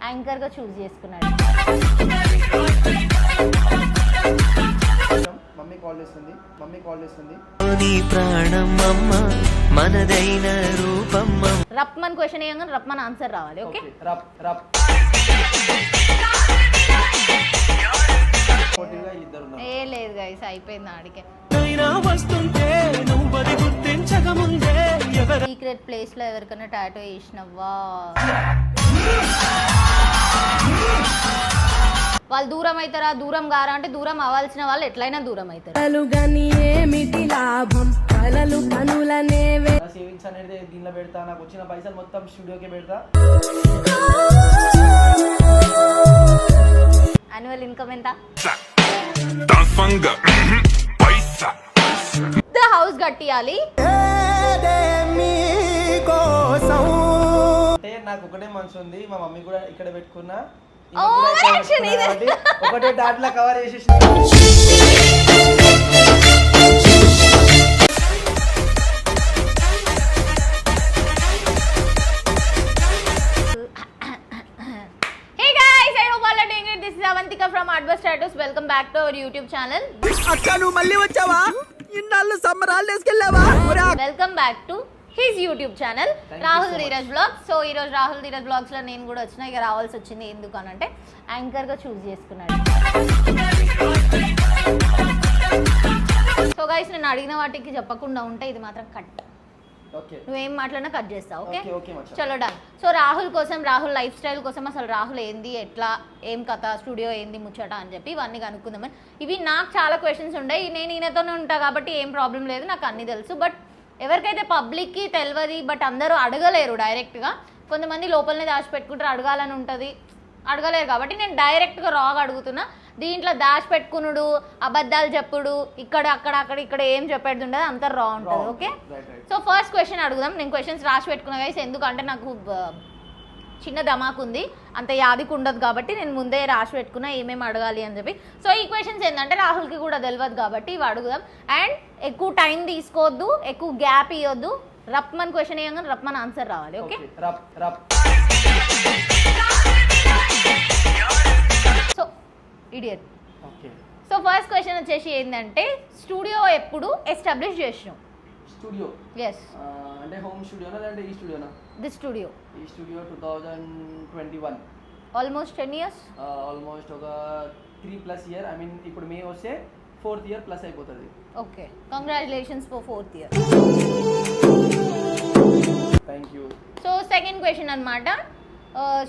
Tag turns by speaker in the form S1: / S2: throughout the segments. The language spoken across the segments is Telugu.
S1: యాంకర్గా చూస్ చేసుకున్నాడు.
S2: మమ్మీ కాల్ చేస్తుంది
S3: నీ ప్రాణం అమ్మ మనదైన రూపమ్మ.
S1: రప్మన్ క్వశ్చన్ వేయంగానే రప్మన్ ఆన్సర్ రావాలి. ఓకే
S2: రప్ రప్
S1: ఏ లేదు గైస్, అయిపోయింది ఆడికే. సీక్రెట్ ప్లేస్ లో ఎవరికైనా టాటూ వేసినవ్వా? వాళ్ళు దూరం అవుతారా దూరం గారా అంటే దూరం అవ్వాల్సిన వాళ్ళు ఎట్లయినా దూరం అవుతారు.
S2: సేవింగ్స్ అనేది దీనిలో పెడతా, నాకు వచ్చిన పైసలు మొత్తం స్టూడియోకే పెడతా.
S1: యాన్యువల్ ఇన్కమ్ ఎంత? హౌస్ కట్టియాలి.
S2: అంటే నాకు ఒకటే మనసు ఉంది, మా మమ్మీ కూడా ఇక్కడ పెట్టుకున్నా, ఒకటే డాట్లా కవర్ చేసేసి.
S1: Avantika from Adverse Status. Welcome back to our YouTube channel.
S3: అక్క నువ్వు మళ్ళీ వచ్చావా? ఇన్నాళ్ళు సమ్మర్ హాలిడేస్ కి వెళ్ళావా?
S1: Welcome back to his YouTube channel Rahul Dheeraj blogs. So ఈ రోజు రాహుల్ ధీరజ్ బ్లాగ్స్ లో నేను కూడా వచ్చిన. ఇక రావాల్సి వచ్చింది ఎందుకు అని అంటే యాంకర్ గా చూస్ చేసుకున్నాడు. సో గైస్ నేను అడిగిన వాటికి చెప్పకుండా ఉంటే ఇది మాత్రం కట్. నువ్వేం మాట్లాడినా కట్ చేస్తావు. ఓకే చలో డన్. సో రాహుల్ కోసం, రాహుల్ లైఫ్ స్టైల్ కోసం, అసలు రాహుల్ ఏంది, ఎట్లా, ఏం కథ, స్టూడియో ఏంది, ముచ్చట అని చెప్పి ఇవన్నీ కనుక్కుందామని. ఇవి నాకు చాలా క్వశ్చన్స్ ఉన్నాయి. నేను ఈయనతోనే ఉంటా కాబట్టి ఏం ప్రాబ్లం లేదు, నాకు అన్నీ తెలుసు. బట్ ఎవరికైతే పబ్లిక్కి తెలియదు, బట్ అందరూ అడగలేరు డైరెక్ట్గా. కొంతమంది లోపలనే దాచిపెట్టుకుంటారు, అడగాలని ఉంటుంది, అడగలేరు. కాబట్టి నేను డైరెక్ట్గా రాగా అడుగుతున్నా. దీంట్లో దాచిపెట్టుకునుడు, అబద్ధాలు చెప్పుడు, ఇక్కడ అక్కడ అక్కడ ఇక్కడ ఏం చెప్పేది ఉండదు, అంతా రా ఉంటుంది. ఓకే సో ఫస్ట్ క్వశ్చన్ అడుగుదాం. నేను క్వశ్చన్స్ రాసి పెట్టుకున్నా గైస్, ఎందుకంటే నాకు చిన్న ధమాకు ఉంది, అంత యాదికి ఉండదు కాబట్టి నేను ముందే రాసి పెట్టుకున్నా ఏమేమి అడగాలి అని చెప్పి. సో ఈ క్వశ్చన్స్ ఏంటంటే రాహుల్కి కూడా తెలియదు కాబట్టి ఇవి అడుగుదాం. అండ్ ఎక్కువ టైం తీసుకోవద్దు, ఎక్కువ గ్యాప్ ఇవ్వద్దు. రప్మన్ క్వశ్చన్ వేయంగానే రప్మన్ ఆన్సర్ రావాలి. Okay so idiot. So first question వచ్చేసి ఏంటంటే స్టూడియో ఎప్పుడు ఎస్టాబ్లిష్ చేసినావు?
S2: స్టూడియో
S1: yes
S2: అంటే హోమ్ స్టూడియోనా లేదంటే ఈ స్టూడియోనా?
S1: The studio
S2: 2021
S1: almost 10 years.
S2: Almost ఒక 3+ year. ఐ మీన్ ఇప్పుడు మే వస్తే 4th year ప్లస్ అయిపోతుంది.
S1: Okay congratulations for 4th year.
S2: Thank you.
S1: So second question అనమాట,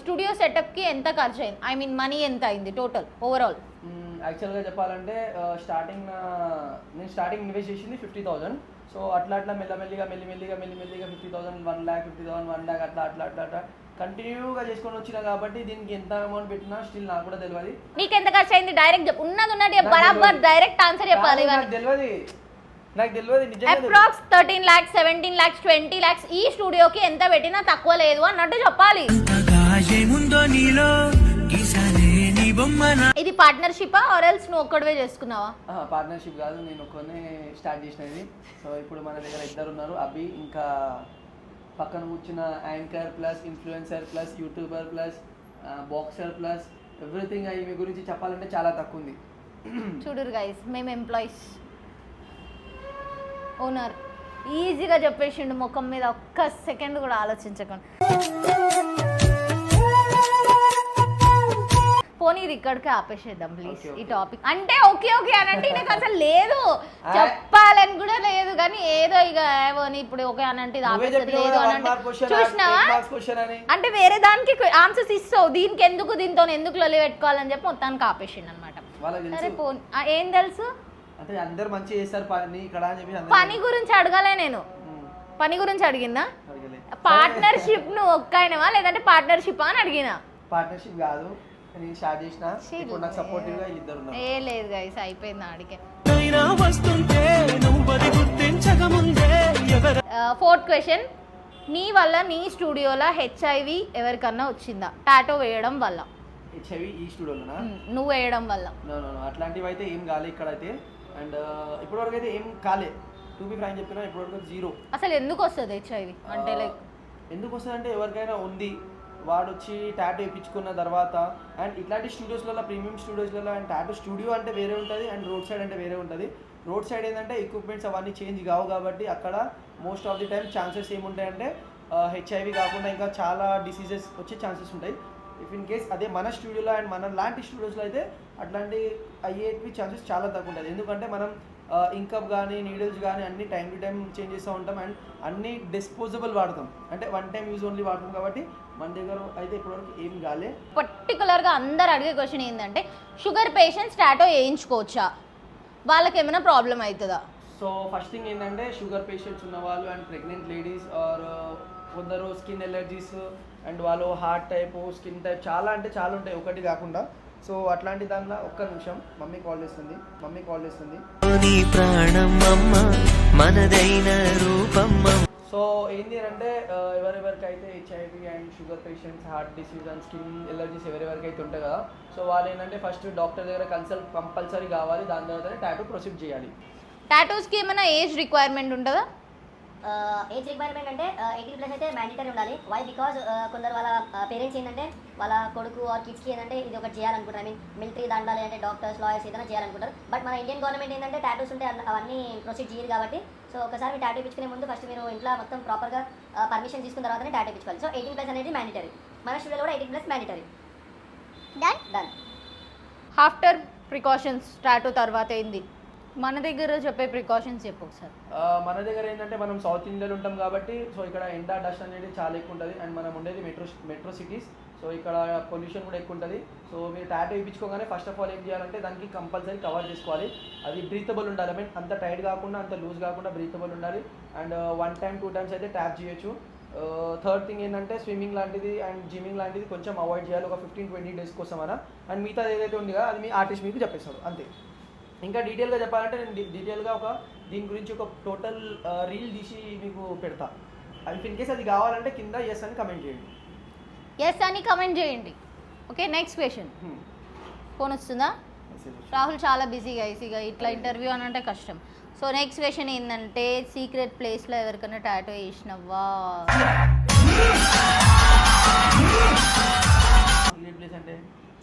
S1: స్టూడియో సెటప్కి ఎంత ఖర్చు అయింది? ఐ మీన్ మనీ ఎంత అయింది టోటల్ ఓవరాల్?
S2: యాక్చువల్గా చెప్పాలంటే నేను స్టార్టింగ్ ఇన్వెస్ట్ చేసింది 50,000. సో అట్లా మెల్లమెల్లిగా 50,000, 1 lakh, 50,000, 1 lakh అట్లా కంటిన్యూగా చేసుకొని వచ్చినా కాబట్టి దీనికి ఎంత అమౌంట్ పెట్టినా స్టిల్ నాకు కూడా తెలియదు.
S1: నీకు ఎంత ఖర్చు అయింది? డైరెక్ట్ చెప్పు, ఉన్నది బరాబర్ డైరెక్ట్ ఆన్సర్ చెప్పాలి.
S2: నాకు తెలియదు నిజంగా.
S1: అప్రాక్స్ 13 lakhs, 17 lakhs, 20 lakhs ఈ స్టూడియోకి ఎంత పెట్టినా తక్కువ లేదు అన్నట్టు చెప్పాలి. ఇది పార్ట్నర్షిప్ ఆర్ ఎల్స్ నువ్వు ఒక్కడివే చేసుకున్నావా?
S2: పార్ట్నర్షిప్ కాదు, నేను ఒక్కనే స్టార్ట్ చేసినది. సో ఇప్పుడు మన దగ్గర ఇద్దరు ఉన్నారు, అభి ఇంకా పక్కన కూర్చున్న anchor plus influencer plus YouTuber plus boxer plus everything. మీ గురించి చెప్పాలంటే చాలా తక్కువ ఉంది.
S1: చూడరు గైస్, మేము ఎంప్లాయీస్. ఓనర్ ఈజీగా చెప్పేసిండు ముఖం మీద, ఒక్క సెకండ్ కూడా ఆలోచించకుండా. పోనీ ఇది ఇక్కడికే ఆపేసేద్దాం ప్లీజ్ ఈ టాపిక్. అంటే ఓకే అని అంటే నాకు అసలు లేదు, చెప్పాలని కూడా లేదు, కానీ ఏదో ఇక ఇప్పుడు ఓకే అని అంటే ఇది ఆపేసేది లేదు అని అంటే చూసినావా? అంటే వేరే దానికి ఆన్సర్స్ ఇస్తావు, దీనికి ఎందుకు దీంతో ఎందుకు లొల్లి పెట్టుకోవాలని చెప్పి మొత్తానికి ఆపేసిండు అనమాట. సరే పోనీ ఏం తెలుసు, పని గురించి అడగాలే నేను. పని గురించి అడిగిందా? పార్ట్నర్షిప్ నువ్వు ఒక్కైనవా లేదంటే పార్ట్నర్షిప్ అని అడిగినా?
S2: పార్ట్నర్షిప్ కాదు, నేను స్టార్ట్ చేసిన, ఇప్పుడు నాకు సపోర్టివ్ గా ఇద్దరు ఉన్నారు.
S1: ఏ లేదు గైస్, అయిపోయింది ఆడికే. ఫోర్త్ క్వశ్చన్, నీ వల్ల నీ స్టూడియోలో HIV ఎవరికన్నా వచ్చిందా టాటో వేయడం వల్ల?
S2: HIV ఈ స్టూడియోలోనా?
S1: నువ్వు వేయడం వల్ల?
S2: అట్లాంటివి అయితే ఏం కాలే ఇక్కడైతే. అండ్ ఇప్పటివరకు అయితే ఏం కాలే, టు బి ఫ్రాంక్ చెప్తున్నా, ఇప్పటివరకు 0.
S1: అసలు ఎందుకు వస్తుంది HIV అంటే? లైక్
S2: ఎందుకు వస్తుంది అంటే ఎవరికైనా ఉంది, వాడు వచ్చి టాటూ వేయించుకున్న తర్వాత అండ్ ఇట్లాంటి స్టూడియోస్లలో ప్రీమియం స్టూడియోస్లలో అండ్ టాటూ స్టూడియో అంటే వేరే ఉంటుంది అండ్ రోడ్ సైడ్ అంటే వేరే ఉంటుంది. రోడ్ సైడ్ ఏంటంటే ఎక్విప్మెంట్స్ అవన్నీ చేంజ్ కావు కాబట్టి అక్కడ most of the time chances ఏముంటాయంటే హెచ్ఐవి కాకుండా ఇంకా చాలా డిసీజెస్ వచ్చే ఛాన్సెస్ ఉంటాయి. ఇఫ్ ఇన్ కేస్ అదే మన స్టూడియోలో అండ్ మన లాంటి స్టూడియోస్లో అయితే అట్లాంటి అయ్యేవి ఛాన్సెస్ చాలా తక్కువ ఉంటుంది. ఎందుకంటే మనం ఇంకప్ కానీ నీడిల్స్ కానీ అన్ని టైం టు టైం చేంజ్ చేస్తూ ఉంటాం అండ్ అన్ని డిస్పోజబుల్ వాడతాం, అంటే వన్ టైం యూజ్ ఓన్లీ వాడతాం కాబట్టి మన దగ్గర అయితే ఇప్పటివరకు ఏం కాలే.
S1: పర్టికులర్గా అందరు అడిగే క్వశ్చన్ ఏంటంటే షుగర్ పేషెంట్స్ టాటూ వేయించుకోవచ్చా, వాళ్ళకి ఏమైనా ప్రాబ్లం అవుతుందా?
S2: సో ఫస్ట్ థింగ్ ఏంటంటే షుగర్ పేషెంట్స్ ఉన్న వాళ్ళు అండ్ ప్రెగ్నెంట్ లేడీస్ ఆర్ కొందరు స్కిన్ ఎలర్జీస్ అండ్ వాళ్ళు హార్ట్ టైపు స్కిన్ టైప్ చాలా అంటే చాలా ఉంటాయి ఒకటి కాకుండా. సో అట్లాంటి దానిలో ఒక్క నిమిషం మమ్మీ కాల్ చేస్తుంది. సో ఏంటి అంటే ఎవరెవరికైతే HIV and sugar patients heart disease and skin allergies ఎవరెవరికైతే ఉంటాయి కదా, సో వాళ్ళు ఏంటంటే ఫస్ట్ డాక్టర్ దగ్గర కన్సల్ట్ కంపల్సరీ కావాలి. దాని తర్వాత టాటూ ప్రొసీడ్ చేయాలి.
S1: టాటూస్కి ఏమైనా ఏజ్ రిక్వైర్మెంట్ ఉంటుందా?
S4: ఏజ్ రిక్వైర్మెంట్ అంటే 18+ అయితే మ్యాండేటరీ ఉండాలి. వై బికాజ్ కొందరు వాళ్ళ పేరెంట్స్ ఏంటంటే వాళ్ళ కొడుకు ఆర్ కిడ్స్కి ఏంటంటే ఇది ఒకటి చేయాలనుకుంటారు. ఐ మీన్ మిలిటరీ దాంట్లో అంటే డాక్టర్స్ లాయర్స్ ఏదైనా చేయాలనుకుంటారు. బట్ మన ఇండియన్ గవర్నమెంట్ ఏంటంటే టాటూస్ ఉంటే అవన్నీ ప్రొసీడ్ చేయరు కాబట్టి సో ఒకసారి టాటూ ఇప్పించుకునే ముందు ఫస్ట్ మీరు ఇంట్లో మొత్తం ప్రాపర్గా పర్మిషన్ తీసుకున్న తర్వాతనే టాటూ ఇప్పించుకోవాలి. సో 18+ అనేది మ్యాండేటరీ. మన స్టూడియోలో కూడా 18+ mandatory. Done.
S1: After precautions tattoo తర్వాత ఏంది మన దగ్గర చెప్పే ప్రికాషన్స్ చెప్పు ఒకసారి.
S2: మన దగ్గర ఏంటంటే మనం సౌత్ ఇండియాలో ఉంటాం కాబట్టి సో ఇక్కడ ఎండా డస్ట్ అనేది చాలా ఎక్కువ ఉంటుంది అండ్ మనం ఉండేది మెట్రో సిటీస్. సో ఇక్కడ పొల్యూషన్ కూడా ఎక్కువ ఉంటుంది. సో మీరు టాటూ వేయించుకోగానే ఫస్ట్ ఆఫ్ ఆల్ ఏం చేయాలంటే దానికి కంపల్సరీ కవర్ చేసుకోవాలి. అది బ్రీతబుల్ ఉండాలి. ఐ మీన్ అంత టైట్ కాకుండా అంత లూజ్ కాకుండా బ్రీతబుల్ ఉండాలి. అండ్ 1 time 2 times అయితే ట్యాప్ చేయొచ్చు. థర్డ్ థింగ్ ఏంటంటే స్విమ్మింగ్ లాంటిది అండ్ జిమ్మింగ్ లాంటిది కొంచెం అవాయిడ్ చేయాలి ఒక 15-20 days కోసం అన్న. అండ్ మిగతా ఏదైతే ఉంది కదా అది మీ ఆర్టిస్ట్ మీకు చెప్పేస్తారు అంతే. ఇంకా డీటెయిల్గా చెప్పాలంటే నేను డీటెయిల్గా దీని గురించి ఒక టోటల్ రీల్ తీసి మీకు పెడతా. ఇఫ్ ఇన్ కేస్ అది కావాలంటే కింద ఎస్ అని కమెంట్ చేయండి. Okay, next question. ఫోన్ వస్తుందా? రాహుల్ చాలా బిజీగా ఇట్లా ఇంటర్వ్యూ అని అంటే కష్టం. సో నెక్స్ట్ క్వశ్చన్ ఏంటంటే సీక్రెట్ ప్లేస్లో ఎవరికైనా టాటూ వేసినవా?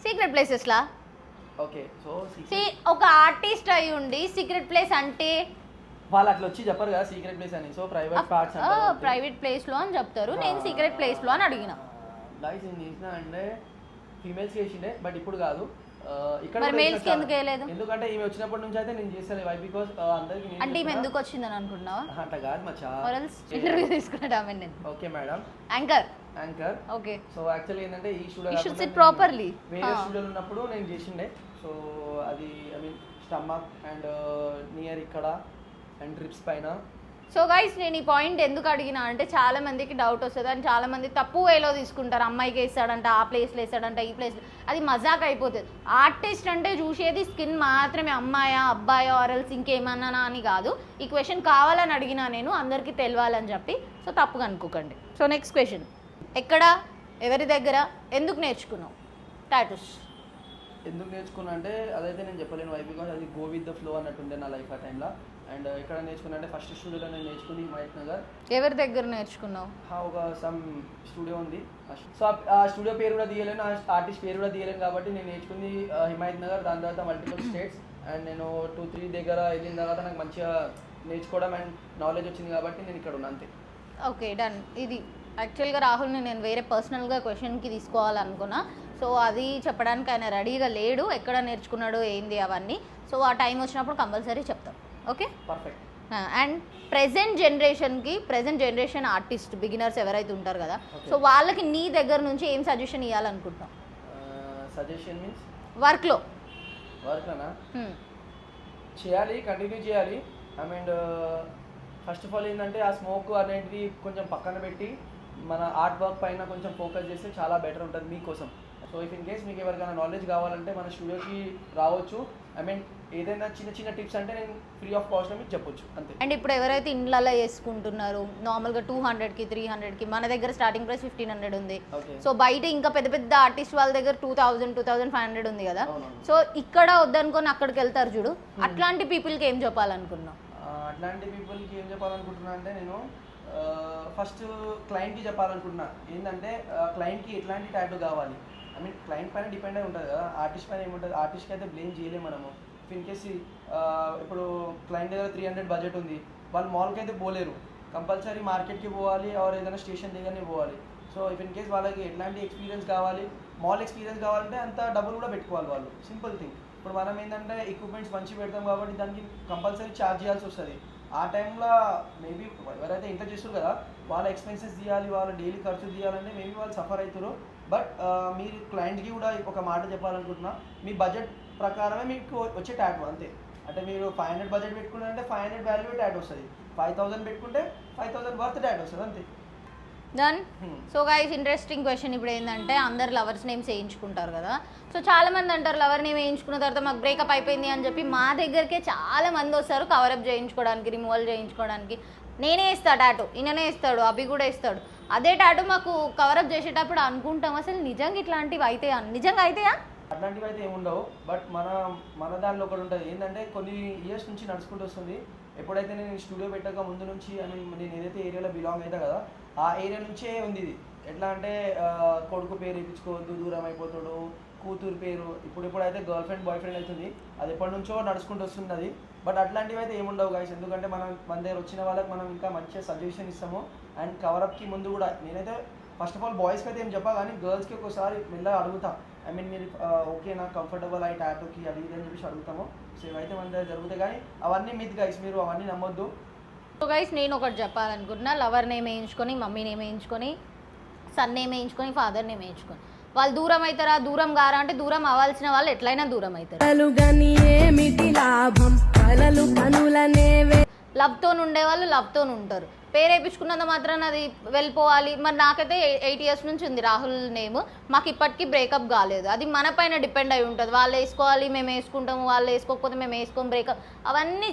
S2: సీక్రెట్ ప్లేసెస్లా? ఓకే. సో
S1: ఒక ఆర్టిస్ట్ అయి ఉండి సీక్రెట్ ప్లేస్ అంటే
S2: వాళ్ళు అట్లా వచ్చి చెప్పరు కదా సీక్రెట్ ప్లేస్ అని. సో
S1: ప్రైవేట్ ప్లేస్లో అని చెప్తారు. నేను సీక్రెట్ ప్లేస్లో అని అడిగిన.
S2: లైక్ నేను చేసిన అంటే ఫీమేల్స్ చేసిండే బట్ ఇప్పుడు కాదు. ఇక్కడ
S1: మేల్స్కి ఎందుకు వేయలేదు?
S2: ఎందుకంటే ఈమె వచ్చినప్పటి నుంచి అయితే నేను చేస్తాను. వై బికాస్ అందరికి
S1: అంటే ఈమె ఎందుకు వచ్చిందని అనుకుంటున్నావా?
S2: అట్లా కాదు మచ్చా,
S1: ఇంటర్వ్యూ తీసుకున్నాడు.
S2: Okay madam. Anchor
S1: okay.
S2: So actually ఏంటంటే ఈ స్టూడియో వేరే స్టూడియోలో ఉన్నప్పుడు నేను చేసిండే. సో అది I mean stomach and near ఇక్కడ అండ్ రిప్స్ పైన.
S1: సో గైస్ నేను ఈ పాయింట్ ఎందుకు అడిగినా అంటే చాలా మందికి డౌట్ వస్తుంది అండ్ చాలా మంది తప్పు వేలో తీసుకుంటారు. అమ్మాయికి వేస్తాడంట, ఆ ప్లేస్లో వేస్తాడంట, ఈ ప్లేస్, అది మజాక్ అయిపోతుంది. ఆర్టిస్ట్ అంటే చూసేది స్కిన్ మాత్రమే, అమ్మాయా అబ్బాయా ఆరల్స్ ఇంకేమన్నా అని కాదు. ఈ క్వశ్చన్ కావాలని అడిగినా నేను అందరికీ తెలియాలని చెప్పి. సో తప్పుగా అనుకోకండి. సో నెక్స్ట్ క్వశ్చన్, ఎక్కడ, ఎవరి దగ్గర, ఎందుకు నేర్చుకున్నావు టాటూస్?
S2: ఎందుకు నేర్చుకున్నా అంటే అదైతే నేను చెప్పలేను. వై బికాస్ అది గో విత్ ద ఫ్లో అన్నట్టుండే నా లైఫ్ ఆ టైంలో. అండ్ ఇక్కడ నేర్చుకున్నా అంటే ఫస్ట్ స్టూడియోలో నేను నేర్చుకుంది హిమాయత్ నగర్.
S1: ఎవరి దగ్గర నేర్చుకున్నావు?
S2: ఒక సమ్ స్టూడియో ఉంది. సో ఆ స్టూడియో పేరు కూడా తీయలేను, ఆర్టిస్ట్ పేరు కూడా తీయలేను కాబట్టి నేను నేర్చుకుంది హిమాయత్ నగర్. దాని తర్వాత మల్టిపుల్ స్టేట్స్ అండ్ నేను 2-3 దగ్గర వెళ్ళిన తర్వాత నాకు మంచిగా నేర్చుకోవడం అండ్ నాలెడ్జ్ వచ్చింది కాబట్టి నేను ఇక్కడ ఉన్నా అంతే.
S1: Okay, done. ఇది యాక్చువల్గా రాహుల్ని నేను వేరే పర్సనల్గా క్వశ్చన్కి తీసుకోవాలనుకున్నా. సో అది చెప్పడానికి ఆయన రెడీగా లేడు, ఎక్కడ నేర్చుకున్నాడు ఏంది అవన్నీ. సో ఆ టైం వచ్చినప్పుడు కంపల్సరీ చెప్తాం. Okay,
S2: perfect.
S1: And present generation artist beginners ఎవరైతే ఉంటారు కదా, సో వాళ్ళకి నీ దగ్గర నుంచి ఏం సజెషన్ ఇవ్వాలనుకుంటున్నావు?
S2: సజెషన్ మీన్స్
S1: వర్క్లోనా
S2: చేయాలి, కంటిన్యూ చేయాలి. I mean first of all ఏంటంటే ఆ స్మోక్ అనేది కొంచెం పక్కన పెట్టి మన ఆర్ట్ వర్క్ పైన కొంచెం ఫోకస్ చేస్తే చాలా బెటర్ ఉంటుంది మీకోసం. సో ఇఫ్ ఇన్ కేస్ మీకు ఎవరికైనా నాలెడ్జ్ కావాలంటే మన స్టూడియోకి రావచ్చు. ఐ మీన్ ఏదైనా చిన్న టిప్స్ అంటే నేను ఫ్రీ ఆఫ్ కాస్ట్లో మీకు చెప్పొచ్చు అంతే.
S1: అండ్ ఇప్పుడు ఎవరైతే ఇండ్లలో వేసుకుంటున్నారు నార్మల్గా 200కి 300కి, మన దగ్గర స్టార్టింగ్ ప్రైస్ 1500 ఉంది. సో బయట ఇంకా పెద్ద పెద్ద ఆర్టిస్ట్ వాళ్ళ దగ్గర 2000-2500 ఉంది కదా. సో ఇక్కడ వద్దనుకొని అక్కడికి వెళ్తారు చూడు, అట్లాంటి పీపుల్కి ఏం చెప్పాలనుకున్నావు?
S2: అట్లాంటి పీపుల్కి ఏం చెప్పాలనుకుంటున్నా అంటే నేను ఫస్ట్ క్లయింట్కి చెప్పాలనుకుంటున్నా ఏంటంటే క్లయింట్కి ఎట్లాంటి టాటూ కావాలి. ఐ మీన్ క్లయింట్ పైన డిపెండ్ అయి ఉంటుంది కదా, ఆర్టిస్ట్ పైన ఏముంటుంది. ఆర్టిస్ట్కి అయితే బ్లేమ్ చేయలేము మనము. ఇన్ కేస్ ఇప్పుడు క్లయింట్ దగ్గర 300 బడ్జెట్ ఉంది, వాళ్ళు మాల్కి అయితే పోలేరు, కంపల్సరీ మార్కెట్కి పోవాలి, ఆర్ ఏదైనా స్టేషన్ దగ్గరనే పోవాలి. సో ఇన్ కేస్ వాళ్ళకి ఎట్లాంటి ఎక్స్పీరియన్స్ కావాలి, మాల్ ఎక్స్పీరియన్స్ కావాలంటే అంత డబ్బులు కూడా పెట్టుకోవాలి వాళ్ళు. Simple thing. ఇప్పుడు మనం ఏంటంటే ఎక్విప్మెంట్స్ మంచి పెడతాం కాబట్టి దానికి కంపల్సరీ ఛార్జ్ చేయాల్సి వస్తుంది. ఆ టైంలో మేబీ ఎవరైతే ఇంటర్ చేస్తారు కదా వాళ్ళ ఎక్స్పెన్సెస్ తీయాలి, వాళ్ళ డైలీ ఖర్చులు తీయాలంటే మేబీ వాళ్ళు సఫర్ అవుతారు. బట్ మీరు క్లయింట్కి కూడా ఒక మాట చెప్పాలనుకుంటున్నా, మీ బడ్జెట్ ప్రకారమే మీకు వచ్చే టాటూ అంతే. అంటే మీరు 500 బడ్జెట్ పెట్టుకున్నారంటే 500 వాల్యూ టాటూ వస్తుంది, 5000 పెట్టుకుంటే 5000 వర్త్ టాటూ వస్తుంది అంతే.
S1: Done. So guys interesting question ఇప్పుడు ఏంటంటే అందరు లవర్స్ నేమ్స్ వేయించుకుంటారు కదా. సో చాలా మంది అంటారు లవర్ నేమ్ వేయించుకున్న తర్వాత మాకు బ్రేకప్ అయిపోయింది అని చెప్పి మా దగ్గరికే చాలా మంది వస్తారు కవరప్ చేయించుకోవడానికి, రిమూవల్ చేయించుకోవడానికి. నేనే ఇస్తాను టాటూ, ఈయననే ఇస్తాడు, అభి కూడా ఇస్తాడు. అదే టాటూ మాకు కవరప్ చేసేటప్పుడు అనుకుంటాం అసలు నిజంగా ఇట్లాంటివి అయితే నిజంగా అయితాయా?
S2: అట్లాంటివి అయితే ఏముండవు. బట్ మన దానిలో ఒకటి ఉంటుంది ఏంటంటే కొన్ని ఇయర్స్ నుంచి నడుచుకుంటూ వస్తుంది. ఎప్పుడైతే నేను స్టూడియో పెట్టక ముందు నుంచి ఐ మీన్ నేను ఏదైతే ఏరియాలో బిలాంగ్ అవుతా కదా ఆ ఏరియా నుంచే ఉంది ఇది. ఎట్లా అంటే కొడుకు పేరు ఇప్పించుకోవద్దు, దూరం అయిపోతాడు, కూతురు పేరు ఇప్పుడైతే గర్ల్ ఫ్రెండ్ బాయ్ ఫ్రెండ్ అవుతుంది, అది ఎప్పటి నుంచో నడుచుకుంటూ వస్తుంది అది. బట్ అట్లాంటివి అయితే ఏముండవు గైస్, ఎందుకంటే మన దగ్గర వచ్చిన వాళ్ళకి మనం ఇంకా మంచిగా సజెషన్ ఇస్తాము. అండ్ కవరప్కి ముందు కూడా నేనైతే ఫస్ట్ ఆఫ్ ఆల్ బాయ్స్కి అయితే ఏం చెప్పా కానీ గర్ల్స్కి ఒకసారి మెల్లగా అడుగుతా. ఐ మీన్ మీరు ఓకే నాకు కంఫర్టబుల్ అయ్యి టాటూకి అది ఇది అని చెప్పేసి అడుగుతాము. సో ఇవైతే మన దగ్గర జరుగుతాయి కానీ అవన్నీ మిత్ గైస్, మీరు అవన్నీ నమ్మొద్దు.
S1: సో గైస్ నేను ఒకటి చెప్పాలనుకుంటున్నా, లవర్ నేమ్ వేయించుకొని, మమ్మీ నేమ్ వేయించుకొని, సన్ నేమ్ వేయించుకొని, ఫాదర్ నేమ్ వేయించుకొని వాళ్ళు దూరం అవుతారా, దూరం గారా అంటే దూరం అవ్వాల్సిన వాళ్ళు ఎట్లయినా దూరం అవుతారు. లవ్తో ఉండే వాళ్ళు లవ్తో ఉంటారు. పేరు వేయించుకున్నంత మాత్రాన అది వెళ్ళిపోవాలి. మరి నాకైతే 8 years నుంచి ఉంది రాహుల్ నేమ్, మాకు ఇప్పటికీ బ్రేకప్ కాలేదు. అది మన పైన డిపెండ్ అయి ఉంటుంది. వాళ్ళు వేసుకోవాలి, మేము వేసుకుంటాము, వాళ్ళు వేసుకోకపోతే మేము వేసుకోము బ్రేకప్. అవన్నీ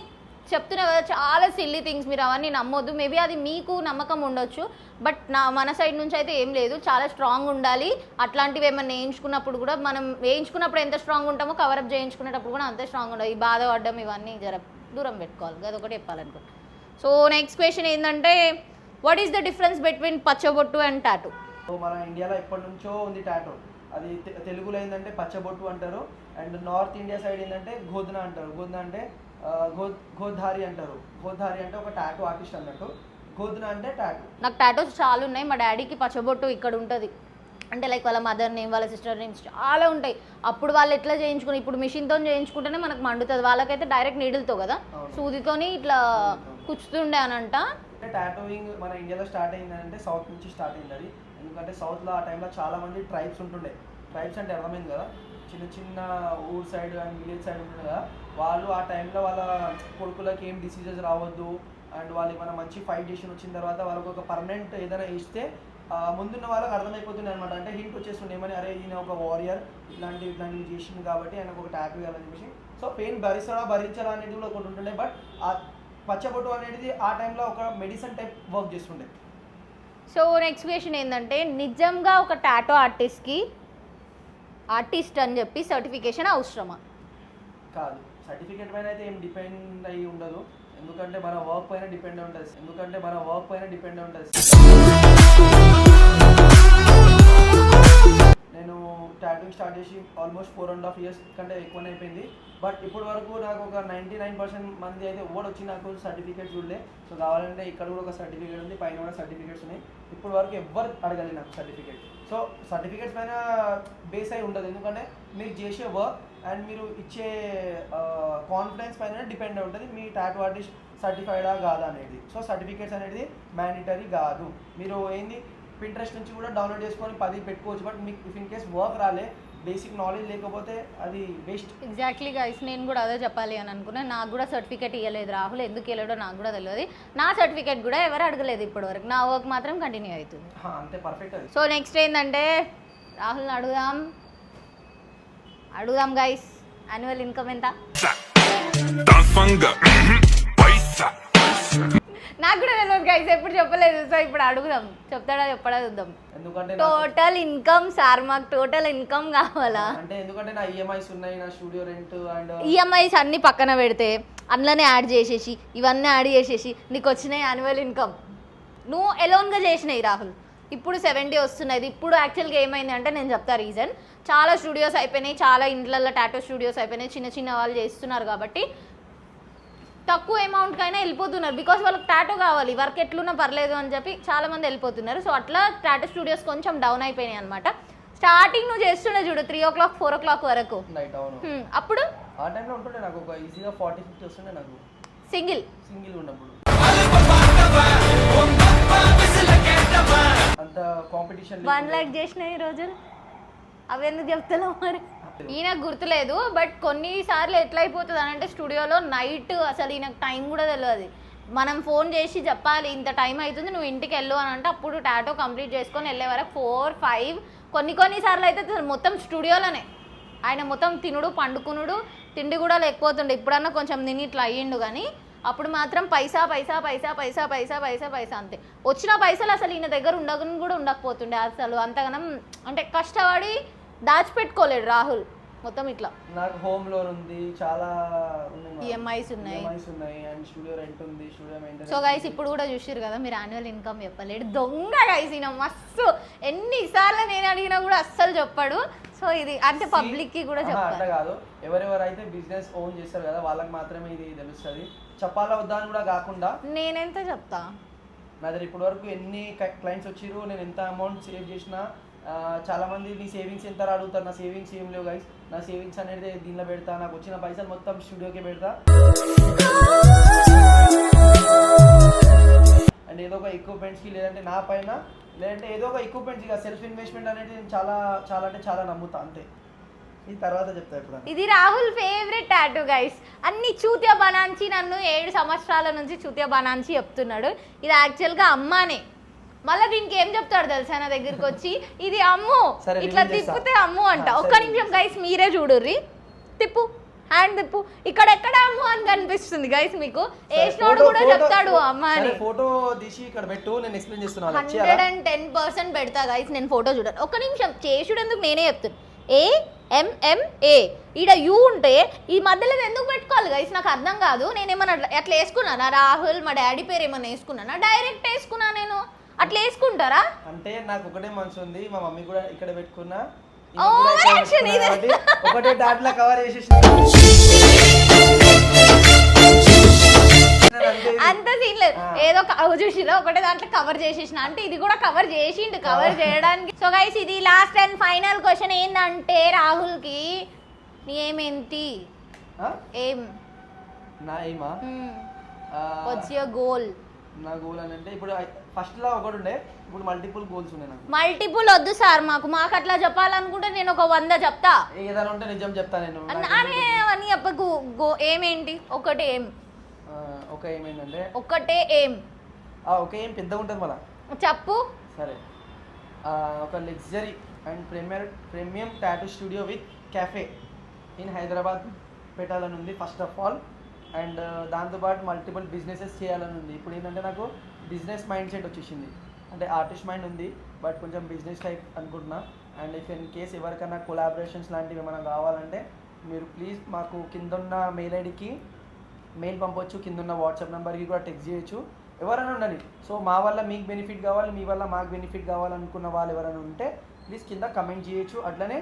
S1: చెప్తున్నా కదా చాలా సిల్లీ థింగ్స్, మీరు అవన్నీ నమ్మొద్దు. మేబీ అది మీకు నమ్మకం ఉండొచ్చు, బట్ మన సైడ్ నుంచి అయితే ఏం లేదు. చాలా స్ట్రాంగ్ ఉండాలి. అట్లాంటివి ఏమన్నా వేయించుకున్నప్పుడు కూడా మనం వేయించుకున్నప్పుడు ఎంత స్ట్రాంగ్ ఉంటామో కవరప్ చేయించుకునేటప్పుడు కూడా అంతే స్ట్రాంగ్ ఉండాలి. ఈ బాధపడడం ఇవన్నీ దూరం పెట్టుకోవాలి, అదొకటి చెప్పాలనుకుంటున్నాను. సో నెక్స్ట్ క్వశ్చన్ ఏంటంటే what is the difference between పచ్చబొట్టు అండ్ టాటూ?
S2: సో మన ఇండియాలో ఎప్పటి నుంచో ఉంది టాటూ. అది తెలుగులో ఏంటంటే పచ్చబొట్టు అంటారు, అండ్ నార్త్ ఇండియా సైడ్ ఏంటంటే గోధన అంటారు. గోధన అంటే గోధారి అంటారు. గోధారి అంటే ఒక టాటూ ఆర్టిస్ట్ అన్నట్టు, గోధన అంటే టాటూ.
S1: నాకు టాటూస్ చాలా ఉన్నాయి. మా డాడీకి పచ్చబొట్టు ఇక్కడ ఉంటుంది, అంటే లైక్ వాళ్ళ మదర్ నేమ్, వాళ్ళ సిస్టర్ నేమ్స్ చాలా ఉంటాయి. అప్పుడు వాళ్ళు ఎట్లా చేయించుకుని, ఇప్పుడు మిషన్తో చేయించుకుంటేనే మనకు మండుతుంది. వాళ్ళకైతే డైరెక్ట్ నీడిల్తో కదా, సూదితోని ఇట్లా కుచ్చుతుండే అనంట.
S2: అంటే టాటూయింగ్ మన ఇండియాలో స్టార్ట్ అయిందంటే సౌత్ నుంచి స్టార్ట్ అయింది అది. ఎందుకంటే సౌత్లో ఆ టైంలో చాలా మంది ట్రైబ్స్ ఉంటుండే. ట్రైబ్స్ అంటే అర్థమైంది కదా, చిన్న చిన్న ఊర్ సైడ్ అండ్ విలేజ్ సైడ్ ఉంటుంది కదా, వాళ్ళు ఆ టైంలో వాళ్ళ కొడుకులకి ఏం డిసీజెస్ రావద్దు అండ్ వాళ్ళకి మన మంచి ఫైట్ చేసి వచ్చిన తర్వాత వాళ్ళకి ఒక పర్మనెంట్ ఏదైనా ఇస్తే ముందున్న వాళ్ళకి అర్థమైపోతుంది అనమాట. అంటే హింట్ వచ్చేస్తుంది ఏమని, అరే ఈయన ఒక వారియర్ ఇట్లాంటివి చేసింది కాబట్టి ఆయనకు ఒక టాటూ వేయాలని చెప్పేసి. సో పెయిన్ భరించాలా అనేది కూడా ఒకటి ఉంటుండే. బట్ ఆ పచ్చబొట్టు అనేది ఆ టైంలో ఒక మెడిసిన్ టైప్ వర్క్ చేస్తుండే.
S1: సో నెక్స్ట్ క్వశ్చన్ ఏంటంటే నిజంగా ఒక టాటూ ఆర్టిస్ట్ అని చెప్పి సర్టిఫికేషన్ అవసరమా?
S2: కాదు, సర్టిఫికేట్ పైన అయితే ఏం డిపెండ్ అయ్యి ఉండదు, ఎందుకంటే మన వర్క్ పైన డిపెండ్ ఉంటుంది. నేను టాటూయింగ్ స్టార్ట్ చేసి ఆల్మోస్ట్ 4.5 years కంటే ఎక్కువనే అయిపోయింది. బట్ ఇప్పటి వరకు నాకు ఒక 99% మంది అయితే ఎవరు వచ్చి నాకు సర్టిఫికేట్ చూడలే. సో కావాలంటే ఇక్కడ కూడా ఒక సర్టిఫికేట్ ఉంది, పైన కూడా సర్టిఫికేట్స్ ఉన్నాయి. ఇప్పటి వరకు ఎవ్వరు అడగాలి నాకు సర్టిఫికేట్. సో సర్టిఫికేట్స్ పైన బేస్ అయి ఉండదు, ఎందుకంటే మీరు చేసే వర్క్ అండ్ మీరు ఇచ్చే కాన్ఫిడెన్స్ పైన డిపెండ్ అయి ఉంటుంది మీ టాటూ ఆర్టిస్ట్ సర్టిఫైడా కాదా అనేది. సో సర్టిఫికేట్స్ అనేది మ్యాండేటరీ కాదు. మీరు ఏంది పింట్రెస్ట్ నుంచి కూడా డౌన్లోడ్ చేసుకొని 10 పెట్టుకోవచ్చు. బట్ మీకు ఇఫ్ ఇన్ కేస్ వర్క్ రాలే, బేసిక్ నాలెడ్జ్ లేకపోతే అది వేస్ట్.
S1: ఎగ్జాక్ట్లీ గైస్, నేను కూడా అదే చెప్పాలి అని అనుకున్నాను. నాకు కూడా సర్టిఫికేట్ ఇవ్వలేదు రాహుల్, ఎందుకు ఇవ్వలేడో నాకు కూడా తెలియదు. నా సర్టిఫికేట్ కూడా ఎవరు అడగలేదు ఇప్పటివరకు. నా వర్క్ మాత్రం కంటిన్యూ అవుతుంది,
S2: అంతే పర్ఫెక్ట్ అది.
S1: సో నెక్స్ట్ ఏంటంటే రాహుల్ని అడుగుదాం గైస్, యాన్యువల్ ఇన్కమ్ ఎంత? నాకు కూడా తెలియదు గైస్, ఎప్పుడు చెప్పలేదు. సో ఇప్పుడు అడుగుదాం, చెప్తాడా చెప్పడా చూద్దాం.
S2: ఎందుకంటే
S1: టోటల్ ఇన్కమ్ సార్, మాకు టోటల్ ఇన్కమ్ కావాలా?
S2: అంటే ఎందుకంటే నా ఈఎంఐస్ ఉన్నాయి, నా స్టూడియో రెంట్ అండ్
S1: ఈఎంఐస్ అన్ని పక్కన పెడితే అందులోనే యాడ్ చేసేసి ఇవన్నీ యాడ్ చేసేసి నీకు వచ్చిన యాన్యువల్ ఇన్కమ్ నువ్వు ఎలోన్గా చేసినాయి రాహుల్. ఇప్పుడు 70 వస్తున్నది. ఇప్పుడు యాక్చువల్గా ఏమైంది అంటే నేను చెప్తా రీజన్. చాలా స్టూడియోస్ అయిపోయినాయి, చాలా ఇండ్లలో టాటూ స్టూడియోస్ అయిపోయినాయి, చిన్న చిన్న వాళ్ళు చేస్తున్నారు కాబట్టి తక్కువ అమౌంట్కైనా వెళ్ళిపోతున్నారు. బికాస్ వాళ్ళకి టాటూ కావాలి, వర్క్ ఎట్లున్నా పర్లేదు అని చెప్పి చాలామంది వెళ్ళిపోతున్నారు. సో అట్లా టాటూ స్టూడియోస్ కొంచెం డౌన్ అయిపోయినాయి అనమాట. స్టార్టింగ్ నువ్వు చేస్తుండే చూడు 3 o'clock 4 o'clock వరకు, అప్పుడు
S2: ఆ టైంలో ఉంటుండే నాకు ఒక ఈజీగా 40-50 వస్తుండే నాకు
S1: సింగిల్
S2: ఉన్నప్పుడు. అంత కాంపిటీషన్
S1: 1 lakh చేసిన ఈ రోజు అవి ఎందుకు చెప్తున్నావు మరి? ఈయనకు గుర్తులేదు, బట్ కొన్నిసార్లు ఎట్లా అయిపోతుంది అని అంటే స్టూడియోలో నైట్ అసలు ఈయనకు టైం కూడా తెలియదు. మనం ఫోన్ చేసి చెప్పాలి ఇంత టైం అవుతుంది నువ్వు ఇంటికి వెళ్ళు అని అంటే అప్పుడు టాటూ కంప్లీట్ చేసుకొని వెళ్ళే వరకు 4-5. కొన్నిసార్లు అయితే మొత్తం స్టూడియోలోనే ఆయన మొత్తం తినుడు పండుకునుడు, తిండి కూడా లేకపోతుండే. ఇప్పుడన్నా కొంచెం తిని ఇట్లా అయ్యిండు, కానీ అప్పుడు మాత్రం పైసా పైసా పైసా పైసా పైసా పైసా పైసా అంతే. వచ్చిన పైసలు అసలు ఈయన దగ్గర కూడా ఉండకపోతుండే అసలు. అంతగానం అంటే కష్టపడి దాచిపెట్టుకోలేడు రాహుల్ మొత్తం ఇట్లా.
S2: నాకు హోమ్ లోన్ ఉంది, చాలా
S1: ఈఎంఐస్ ఉన్నాయి,
S2: అండ్ స్టూడియో రెంట్ ఉంది, స్టూడియో మెయింటెనెన్స్.
S1: సో గైస్ ఇప్పుడు కూడా చూసిరు కదా మీరు, యాన్యువల్ ఇన్కమ్ చెప్పలేడు. దొంగ గైస్ ఈయన మస్తు. ఎన్నిసార్లు నేను అడిగినా కూడా అస్సలు చెప్పాడు. సో ఇది అంటే పబ్లిక్ కి కూడా చెప్పాలి.
S2: అట్లా కాదు, ఎవరెవరైతే బిజినెస్ ఓన్ చేస్తారు కదా వాళ్ళకి మాత్రమే ఇది తెలుస్తుంది. చెప్పాలా వద్దా అని కూడా కాకుండా
S1: నేనెంత చెప్తా.
S2: నా దగ్గర ఇప్పటి వరకు ఎన్ని క్లయింట్స్ వచ్చిర్రు, నేను ఎంత అమౌంట్ సేవ్ చేసినా. చాలా మంది నీ సేవింగ్స్ ఎంత అడుగుతారు. నా సేవింగ్స్ ఏం లేవు గైస్. నా సేవింగ్స్ అనేది దీనిలో పెడతా, నాకు వచ్చిన పైసలు మొత్తం స్టూడియోకే పెడతా. అండ్ ఏదో ఒక ఎక్విప్మెంట్స్కి లేదంటే నా పైన లేదంటే ఏదో ఒక ఎక్విప్మెంట్స్ సెల్ఫ్ ఇన్వెస్ట్మెంట్ అనేది నేను చాలా చాలా అంటే చాలా నమ్ముతా అంతే. ఈ తర్వాత చెప్తా ఇప్పుడు.
S1: ఇది రాహుల్ ఫేవరెట్ టాటూ గైస్. అన్ని చూత్యా బనాంచి నన్ను 7 సంవత్సరాల నుంచి చూత్యా బనాంచి చెప్తున్నాడు. ఇది యాక్చువల్గా అమ్మానే. మళ్ళీ దీనికి ఏం చెప్తాడు తెలుసా నా దగ్గరికి వచ్చి, ఇది అమ్ము ఇట్లా తిప్పితే అమ్ము అంట. ఒక్క నిమిషం గైస్ మీరే చూడుర్రి, తిప్పు హ్యాండ్ తిప్పు, ఇక్కడ ఎక్కడ అమ్ము అని కనిపిస్తుంది గైస్ మీకు. వేసినోడు కూడా చెప్తాడు అమ్మ అని.
S2: ఫోటో తీసి ఇక్కడ పెట్టు, నేను ఎక్స్ప్లెయిన్ చేస్తున్నాను.
S1: 110% పెడతా గైస్ నేను ఫోటో చూడండి. ఒక్క నిమిషం చేసుడు ఎందుకు నేనే చెప్తాను. AMMA ఈడ యూ ఉంటే ఈ మధ్యలో ఎందుకు పెట్టుకోవాలి గైస్ నాకు అర్థం కాదు. నేనేమన్నా అట్లా వేసుకున్నానా రాహుల్ మా డాడీ పేరు ఏమన్నా వేసుకున్నానా? డైరెక్ట్ వేసుకున్నా నేను. అట్లా వేసుకుంటారా
S2: అంటే నాకు ఒకటే మనసు ఉంది, మా మమ్మీ కూడా ఇక్కడ పెట్టుకున్నా. ఒకటే దాంట్లో కవర్ చేసేసి
S1: అంత సీన్ లేదు. ఏదో చూసిలో ఒకటే దాంట్లో కవర్ చేసేసిన అంటే ఇది కూడా కవర్ చేసిండు కవర్ చేయడానికి. సో గైస్ ఇది లాస్ట్ అండ్ ఫైనల్ క్వశ్చన్ ఏంటంటే రాహుల్ కి నీ ఏమేంటి ఏం
S2: నా ఏమా
S1: వాట్స్ యువర్ గోల్?
S2: నా గోల్ అని అంటే ఇప్పుడు ఫస్ట్ లా ఒకటి ఉండే, ఇప్పుడు మల్టిపుల్ గోల్స్ ఉన్నాయి నాకు.
S1: మల్టిపుల్ వద్దు సార్ మాకు అట్లా చెప్పాలనుకుంటే నేను ఒక 100 చెప్తా.
S2: ఏదైనా ఉంటే నిజం చెప్తా నేను.
S1: అని చెప్పకు. ఏమేంటి? ఒకటే ఏం.
S2: ఒక ఏమైందంటే
S1: ఒకటే ఏం.
S2: ఒక ఏం పెద్దగా ఉంటుంది మళ్ళా
S1: చెప్పు.
S2: సరే, ఒక luxury and premium tattoo studio with cafe in Hyderabad పెట్టాలని ఉంది ఫస్ట్ ఆఫ్ ఆల్. అండ్ దాంతోపాటు మల్టిపుల్ బిజినెసెస్ చేయాలని ఉంది. ఇప్పుడు ఏంటంటే నాకు బిజినెస్ మైండ్ సెట్ వచ్చేసింది. అంటే ఆర్టిస్ట్ మైండ్ ఉంది బట్ కొంచెం బిజినెస్ టైప్ అనుకుంటున్నా. అండ్ ఇఫ్ ఇన్ కేస్ ఎవరికైనా కొలాబరేషన్స్ లాంటివి ఏమైనా కావాలంటే మీరు ప్లీజ్ మాకు కిందున్న మెయిల్ ఐడికి మెయిల్ పంపవచ్చు, కిందున్న వాట్సాప్ నెంబర్కి కూడా టెక్స్ట్ చేయొచ్చు. ఎవరైనా ఉండండి. సో మా వల్ల మీకు బెనిఫిట్ కావాలి, మీ వల్ల మాకు బెనిఫిట్ కావాలనుకున్న వాళ్ళు ఎవరైనా ఉంటే ప్లీజ్ కింద కమెంట్ చేయొచ్చు. అట్లనే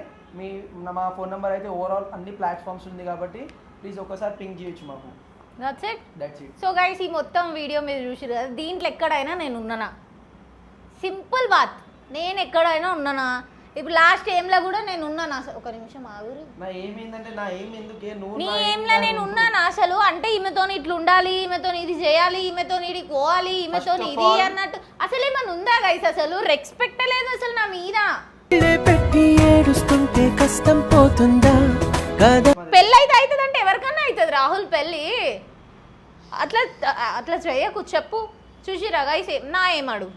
S2: మా ఫోన్ నెంబర్ అయితే ఓవరాల్ అన్ని ప్లాట్ఫామ్స్ ఉంది కాబట్టి ప్లీజ్ ఒకసారి పింక్ చేయొచ్చు మాకు.
S1: That's it. సో గైస్ ఈ మొత్తం వీడియో మీరు చూసారు కదా, దీంట్లో ఎక్కడైనా నేను ఉన్నానా? సింపుల్ బాత్, నేను ఎక్కడైనా ఉన్నానా? ఇప్పుడు లాస్ట్ ఏమ్లో కూడా నేను ఉన్నాను. అసలు ఒక నిమిషం ఆగురు.
S2: నా ఏమైందంటే నా ఏం ఎందుకే నువ్వు
S1: నీ ఏమ్లో నేను ఉన్నాను అసలు. అంటే ఈమెతో ఇట్లా ఉండాలి, ఈమెతో ఇది చేయాలి, ఈమెతో ఇది పోవాలి, ఈమెతో ఇది అన్నట్టు అసలు ఏమన్నా ఉందా గైస్? అసలు రెస్పెక్ట్ లేదు అసలు నా మీద. పెళ్ళి అయితే అవుతుందంటే ఎవరికన్నా అవుతుంది రాహుల్ పెళ్ళి. అట్లా చేయకు. చెప్పు చూసిరా గైస్ నా ఏం అడుగు,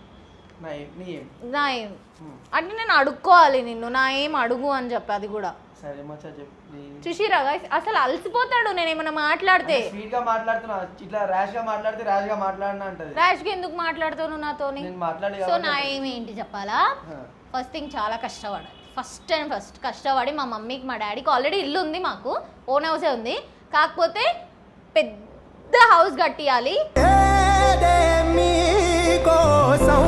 S1: నా ఏం అంటే నేను అడుక్కోవాలి నిన్ను, నా ఏం అడుగు అని చెప్పి. అది కూడా చూసిరా గైస్ అసలు అలసిపోతాడు నేను ఏమన్నా మాట్లాడితే. ర్యాష్ గా ఎందుకు మాట్లాడుతావు నువ్వు నాతోని? సో నా ఏమేంటి చెప్పాలా? ఫస్ట్ థింగ్ చాలా కష్టపడాలి. ఫస్ట్ అండ్ ఫస్ట్ కష్టపడి మా మమ్మీకి మా డాడీకి ఆల్రెడీ ఇల్లు ఉంది, మాకు ఓన్ హౌసే ఉంది, కాకపోతే పెద్ద హౌస్ కట్టియాలి.
S3: కోసం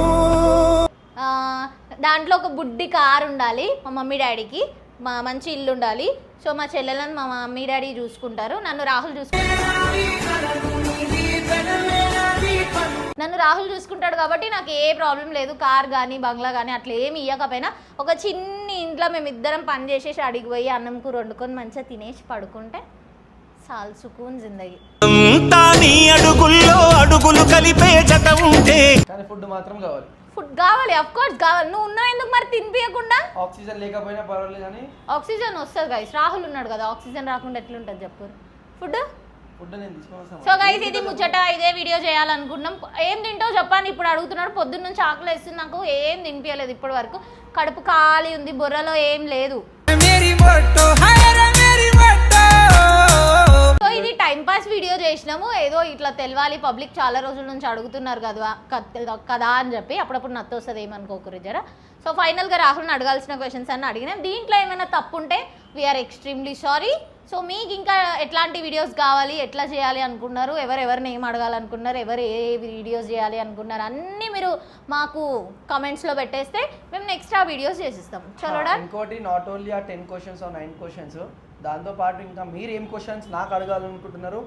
S1: ఆ, దాంట్లో ఒక బుడ్డి కార్ ఉండాలి మా మమ్మీ డాడీకి, మా మంచి ఇల్లు ఉండాలి. సో మా చెల్లెలను మా మమ్మీ డాడీ చూసుకుంటారు, నన్ను రాహుల్ చూసుకుంటాడు కాబట్టి నాకు ఏ ప్రాబ్లం లేదు. కార్ కానీ బంగ్లా కానీ అట్లా ఏమి ఇవ్వకపోయినా ఒక చిన్ని ఇంట్లో మేమిద్దరం పని చేసేసి అడిగి పోయి అన్నం కూర వండుకొని మంచిగా తినేసి పడుకుంటే చాలు, సుకూన్ జిందగీ.
S3: నీ అడుగుల్లో అడుగులు కలిపే జత ఉంటే
S2: కానీ ఫుడ్ మాత్రం కావాలి.
S1: ఫుడ్ కావాలి, అఫ్ కోర్స్ కావాలి. నువ్వు ఉన్నావు ఎందుకు మరి తినిపించకుండా?
S2: ఆక్సిజన్ లేకపోయినా పర్వాలేదు కానీ
S1: ఆక్సిజన్ వస్తుంది గైస్, రాహుల్ ఉన్నాడు కదా, ఆక్సిజన్ రాకుండా ఎట్లుంటుంది చెప్పు. ఫుడ్
S2: ఫుడ్ నేను తీసుకొని
S1: సో గైస్ ఇది ముచ్చట, ఇదే వీడియో చేయాలనుకుంటున్నాం. ఏం తింటావు చెప్పాను ఇప్పుడు అడుగుతున్నాడు. పొద్దున్న నుంచి ఆకలి వేస్తుంది నాకు, ఏం తినిపించలేదు ఇప్పటి వరకు. కడుపు ఖాళీ ఉంది, బుర్రలో ఏం లేదు. సో ఇది టైం పాస్ వీడియో చేసినాము, ఏదో ఇట్లా తెలవాలి, పబ్లిక్ చాలా రోజుల నుంచి అడుగుతున్నారు కదా అని చెప్పి. అప్పుడప్పుడు నత్త వస్తుంది, ఏమనుకోకరు జరా. సో ఫైనల్గా రాహుల్ని అడగాల్సిన క్వశ్చన్స్ అన్నీ అడిగినాం. దీంట్లో ఏమైనా తప్పు ఉంటే వీఆర్ ఎక్స్ట్రీమ్లీ సారీ. సో మీకు ఇంకా ఎట్లాంటి వీడియోస్ కావాలి, ఎట్లా చేయాలి అనుకున్నారు, ఎవరెవరిని ఏం అడగాలనుకున్నారు, ఎవరు ఏ వీడియోస్ చేయాలి అనుకున్నారు, అన్నీ మీరు మాకు కమెంట్స్లో పెట్టేస్తే మేము నెక్స్ట్ ఆ వీడియోస్ చేసిస్తాం. చలోడా.
S2: ఇంకోటి నాట్ ఓన్లీ ఆ 10 క్వశ్చన్స్ 9 క్వశ్చన్స్, దాంతోపాటు ఇంకా మీరు ఏం క్వశ్చన్స్ నాకు అడగాలనుకుంటున్నారు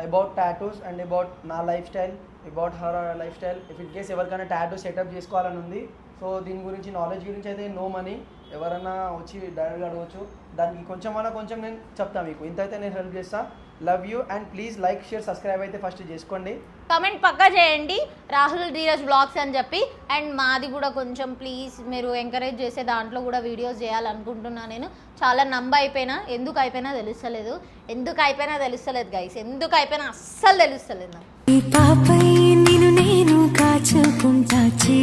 S2: అబౌట్ టాటూస్ అండ్ అబౌట్ నా life style, about her life style. If in case ఎవరికైనా టాటూ సెటప్ చేసుకోవాలని ఉంది, సో దీని గురించి నాలెడ్జ్ గురించి అయితే నో మనీ, ఎవరైనా వచ్చి డైరెక్ట్గా అడగవచ్చు. దానికి కొంచెం నేను చెప్తాను మీకు, ఇంతైతే నేను హెల్ప్ చేస్తాను. Love you and please like share subscribe అయితే ఫస్ట్ చేసుకోండి.
S1: కమెంట్ పక్కా చేయండి రాహుల్ ధీరజ్ బ్లాగ్స్ అని చెప్పి. అండ్ మాది కూడా కొంచెం ప్లీజ్ మీరు ఎంకరేజ్ చేసే దాంట్లో కూడా వీడియోస్ చేయాలనుకుంటున్నాను. నేను చాలా అయిపోయినా, ఎందుకు అయిపోయినా తెలుస్తలేదు గైస్, ఎందుకు అయిపోయినా అస్సలు తెలుస్తలేదు నాకు.